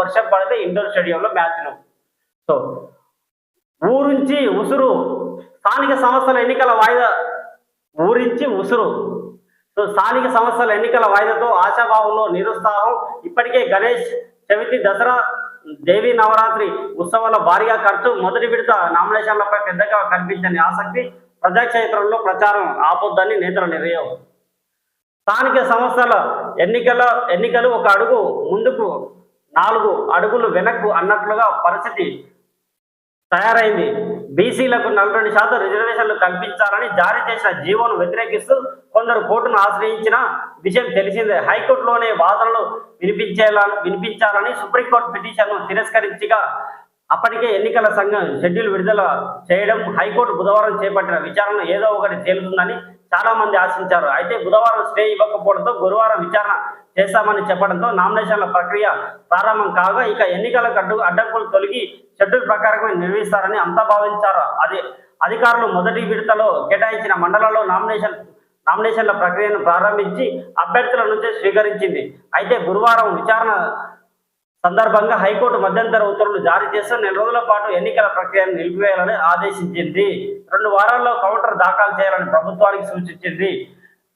వర్షం పడితే ఇండోర్ స్టేడియంలో మ్యాచ్ను. సో ఊరించి ఉసురు స్థానిక సంస్థల ఎన్నికల వాయిదా ఊరించి ఉసురు. సో స్థానిక సంస్థల ఎన్నికల వాయిదాతో ఆశాభావంలో నిరుత్సాహం. ఇప్పటికే గణేష్ చవితి, దసరా, దేవి నవరాత్రి ఉత్సవాల భారీగా ఖర్చు, మొదటి విడత నామినేషన్లపై పెద్దగా కనిపించని ఆసక్తి, ప్రజాక్షేత్రంలో ప్రచారం ఆపొద్దని నేతల నిర్ణయం. స్థానిక సంస్థల ఎన్నికలు ఒక అడుగు ముందుకు 4 అడుగులు వెనక్కు అన్నట్లుగా పరిస్థితి తయారైంది. బీసీలకు 42% రిజర్వేషన్లు కల్పించాలని జారీ చేసిన జీవోను వ్యతిరేకిస్తూ కొందరు కోర్టును ఆశ్రయించిన విషయం తెలిసిందే. హైకోర్టులోనే వాదనలు వినిపించాలని సుప్రీంకోర్టు పిటిషన్ను తిరస్కరించగా అప్పటికే ఎన్నికల సంఘం షెడ్యూల్ విడుదల చేయడం, హైకోర్టు బుధవారం చేపట్టిన విచారణ ఏదో ఒకటి తేలుతుందని చాలా మంది ఆశించారు. అయితే బుధవారం స్టే ఇవ్వకపోవడంతో గురువారం విచారణ చేస్తామని చెప్పడంతో నామినేషన్ల ప్రక్రియ ప్రారంభం కాగా ఇక ఎన్నికలకు అడ్డంకులు తొలగి షెడ్యూల్ ప్రకారమే నిర్వహిస్తారని అంతా భావించారు. అధికారులు మొదటి విడతలో కేటాయించిన మండలాల్లో నామినేషన్ల ప్రక్రియను ప్రారంభించి అభ్యర్థుల నుంచే స్వీకరించింది. అయితే గురువారం విచారణ సందర్భంగా హైకోర్టు మధ్యంతర ఉత్తర్వులు జారీ చేస్తూ 4 రోజుల పాటు ఎన్నికల ప్రక్రియను నిలిపివేయాలని ఆదేశించింది. 2 వారాల్లో కౌంటర్ దాఖలు చేయాలని ప్రభుత్వానికి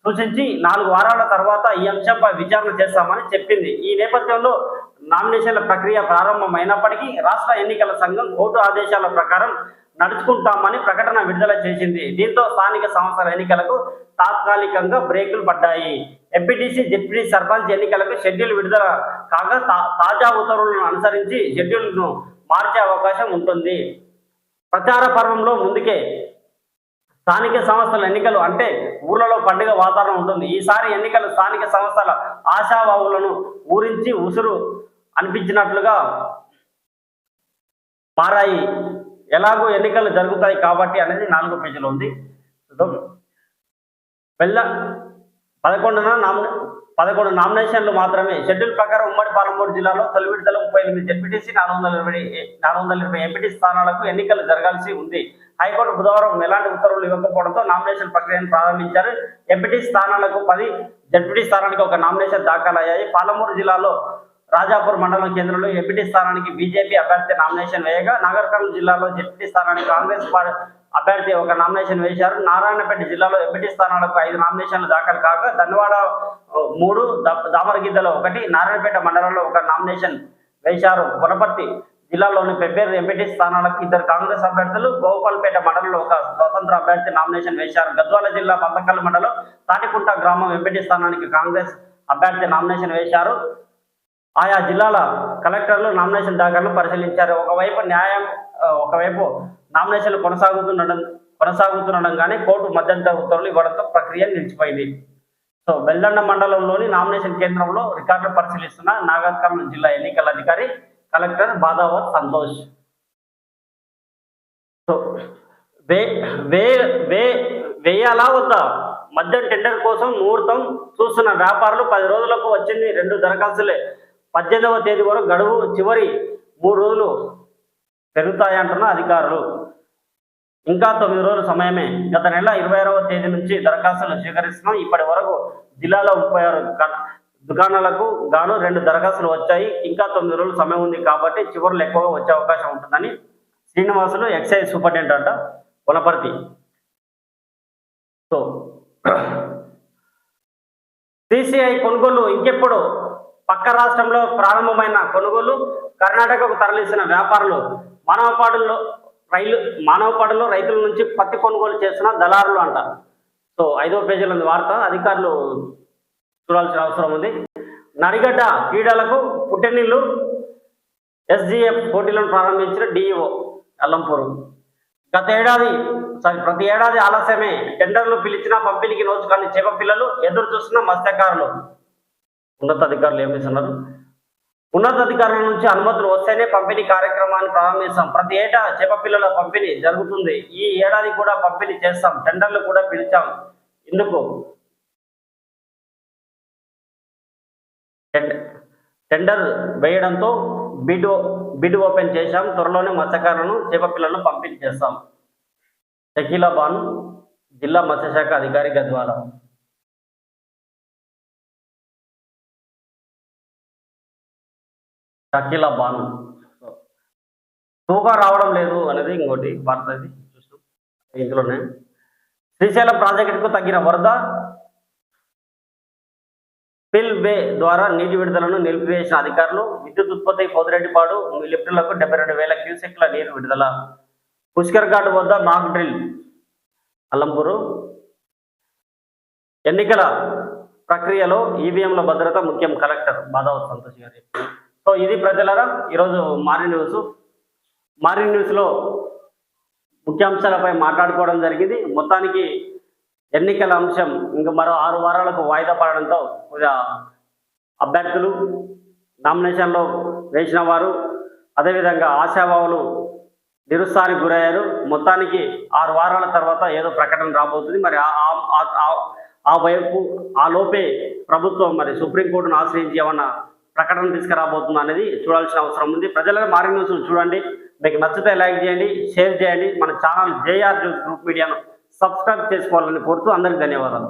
సూచించి 4 వారాల తర్వాత ఈ అంశంపై విచారణ చేస్తామని చెప్పింది. ఈ నేపథ్యంలో నామినేషన్ల ప్రక్రియ ప్రారంభమైనప్పటికీ రాష్ట్ర ఎన్నికల సంఘం కోర్టు ఆదేశాల ప్రకారం నడుచుకుంటామని ప్రకటన విడుదల చేసింది. దీంతో స్థానిక సంస్థల ఎన్నికలకు తాత్కాలికంగా బ్రేకులు పడ్డాయి. ఎంపీటీసీ, జెడ్పీ, సర్పంచ్ ఎన్నికలకు షెడ్యూల్ విడుదల కాగా తాజా ఉత్తర్వులను అనుసరించి షెడ్యూల్ను మార్చే అవకాశం ఉంటుంది. ప్రచార పర్వంలో ముందుకే స్థానిక సంస్థల ఎన్నికలు అంటే ఊర్లలో పండుగ వాతావరణం ఉంటుంది. ఈసారి ఎన్నికలు స్థానిక సంస్థల ఆశావాహులను ఊరించి ఉసురు అనిపించినట్లుగా మారాయి. ఎలాగో ఎన్నికలు జరుగుతాయి కాబట్టి అనేది 4వ పేజీలో ఉంది. 11 నామినేషన్లు మాత్రమే. షెడ్యూల్ ప్రకారం ఉమ్మడి పాలమూరు జిల్లాలో తొలి విడతలో 38 జెడ్పీటీసీ, 420 ఎంపీటీ స్థానాలకు ఎన్నికలు జరగాల్సి ఉంది. హైకోర్టు బుధవారం ఎలాంటి ఉత్తర్వులు ఇవ్వకపోవడంతో నామినేషన్ ప్రక్రియను ప్రారంభించారు. ఎంపీటీ స్థానాలకు 10, జెడ్పీటీ స్థానానికి 1 నామినేషన్ దాఖలయ్యాయి. పాలమూరు జిల్లాలో రాజాపూర్ మండలం కేంద్రంలో ఎంపీటీ స్థానానికి బీజేపీ అభ్యర్థి నామినేషన్ వేయగా, నాగర్కర్నూలు జిల్లాలో జెడ్పీటీ స్థానానికి కాంగ్రెస్ అభ్యర్థి 1 నామినేషన్ వేశారు. నారాయణపేట జిల్లాలో ఎంపీటీ స్థానాలకు 5 నామినేషన్లు దాఖలు కాగా ధన్వాడ 3, దామరగిద్దలో 1, నారాయణపేట మండలంలో 1 నామినేషన్ వేశారు. వనపర్తి జిల్లాలోని పెబ్బేరు ఎంపీటీ స్థానాలకు 2 కాంగ్రెస్ అభ్యర్థులు, గోపాల్పేట మండలంలో 1 స్వతంత్ర అభ్యర్థి నామినేషన్ వేశారు. గద్వాల జిల్లా పంతకల్ మండలం తాటికుంట గ్రామం ఎంపీటీ స్థానానికి కాంగ్రెస్ అభ్యర్థి నామినేషన్ వేశారు. ఆయా జిల్లాల కలెక్టర్లు నామినేషన్ దాఖలను పరిశీలించారు. ఒకవైపు నామినేషన్లు కొనసాగుతుండగానే కోర్టు మధ్యంతర ఉత్తర్వులు ఇవ్వడంతో ప్రక్రియ నిలిచిపోయింది. సో బెల్దండ మండలంలోని నామినేషన్ కేంద్రంలో రికార్డులు పరిశీలిస్తున్న నాగర్ కర్నూలు జిల్లా ఎన్నికల అధికారి కలెక్టర్ బాదావత్ సంతోష్. సో వేయాలా వద్దా మద్యం టెండర్ కోసం ముహూర్తం చూస్తున్న వ్యాపారులు 10 రోజులకు వచ్చింది 2 దరఖాస్తులే. 18వ తేదీ వరకు గడువు, చివరి 3 రోజులు పెరుగుతాయంటున్న అధికారులు. ఇంకా 9 రోజుల సమయమే. గత నెల 26వ తేదీ నుంచి దరఖాస్తులు స్వీకరిస్తున్నాం. ఇప్పటి వరకు జిల్లాలో 36 దుకాణాలకు గాను 2 దరఖాస్తులు వచ్చాయి. ఇంకా 9 రోజుల సమయం ఉంది కాబట్టి చివరిలో ఎక్కువగా వచ్చే అవకాశం ఉంటుందని Srinivasulu, excise superintendent Wanaparthy. So CCI కొనుగోలు ఇంకెప్పుడు? పక్క రాష్ట్రంలో ప్రారంభమైన కొనుగోలు కర్ణాటకకు తరలిస్తున్న వ్యాపారులు. మానవపాడులో రైతుల నుంచి పత్తి కొనుగోలు చేస్తున్న దళారులు అంట. సో 5వ పేజీలో ఉంది వార్త. అధికారులు చూడాల్సిన అవసరం ఉంది. నడిగడ్డ క్రీడలకు పుట్టినిల్లు. ఎస్జీఎఫ్ పోటీలను ప్రారంభించిన డిఈఓ అల్లంపూరు. ప్రతి ఏడాది ఆలస్యమే. టెండర్లు పిలిచినా పంపిణీకి నోచుకాని చేప పిల్లలు ఎదురు చూస్తున్న మత్స్యకారులు. ఉన్నతాధికారులు ఏం చేస్తున్నారు? ఉన్నతాధికారుల నుంచి అనుమతులు వస్తేనే పంపిణీ కార్యక్రమాన్ని ప్రారంభిస్తాం. ప్రతి ఏటా చేప పిల్లల పంపిణీ జరుగుతుంది. ఈ ఏడాది కూడా పంపిణీ చేస్తాం. టెండర్లు కూడా పిలిచాం. ఇందుకు టెండర్ వేయడంతో బిడ్ ఓపెన్ చేశాం. త్వరలోనే మత్స్యకారులను చేప పిల్లలను పంపిణీ చేస్తాం. షకీలా బాను, జిల్లా మత్స్యశాఖ అధికారి, గద్వాల. షకీలా బాను టూగా రావడం లేదు అనేది ఇంకోటి వార్త ఇది చూస్తాం ఇందులోనే. శ్రీశైలం ప్రాజెక్టుకు తగ్గిన వరద, స్పిల్ వే ద్వారా నీటి విడుదలను నిలిపివేసిన అధికారులు. విద్యుత్ ఉత్పత్తి పోతిరెడ్డిపాడు లిఫ్టులకు 72,000 క్యూసెక్ల నీరు విడుదల. పుష్కర్ ఘాట్ వద్ద మాక్ డ్రిల్. అల్లంపూరు ఎన్నికల ప్రక్రియలో ఈవీఎంల భద్రత ముఖ్యం, కలెక్టర్ బాదావత్ సంతోష్ గారు. సో ఇది ప్రజలరా ఈరోజు మార్నింగ్ న్యూస్. మార్నింగ్ న్యూస్లో ముఖ్యాంశాలపై మాట్లాడుకోవడం జరిగింది. మొత్తానికి ఎన్నికల అంశం ఇంకా మరో 6 వారాలకు వాయిదా పడడంతో అభ్యర్థులు నామినేషన్లో వేసిన వారు అదేవిధంగా ఆశావాహులు నిరుత్సాహానికి గురయ్యారు. మొత్తానికి 6 వారాల తర్వాత ఏదో ప్రకటన రాబోతుంది. మరి ఆ వైపు ఆ లోపే ప్రభుత్వం మరి సుప్రీంకోర్టును ఆశ్రయించి ఏమన్నా ప్రకటన తీసుకురాబోతుందా అనేది చూడాల్సిన అవసరం ఉంది. ప్రజలకు మార్నింగ్ న్యూస్ చూడండి. మీకు నచ్చితే లైక్ చేయండి, షేర్ చేయండి. మన ఛానల్ జేఆర్ న్యూస్ గ్రూప్ మీడియాను సబ్స్క్రైబ్ చేసుకోవాలని కోరుతూ అందరికీ ధన్యవాదాలు.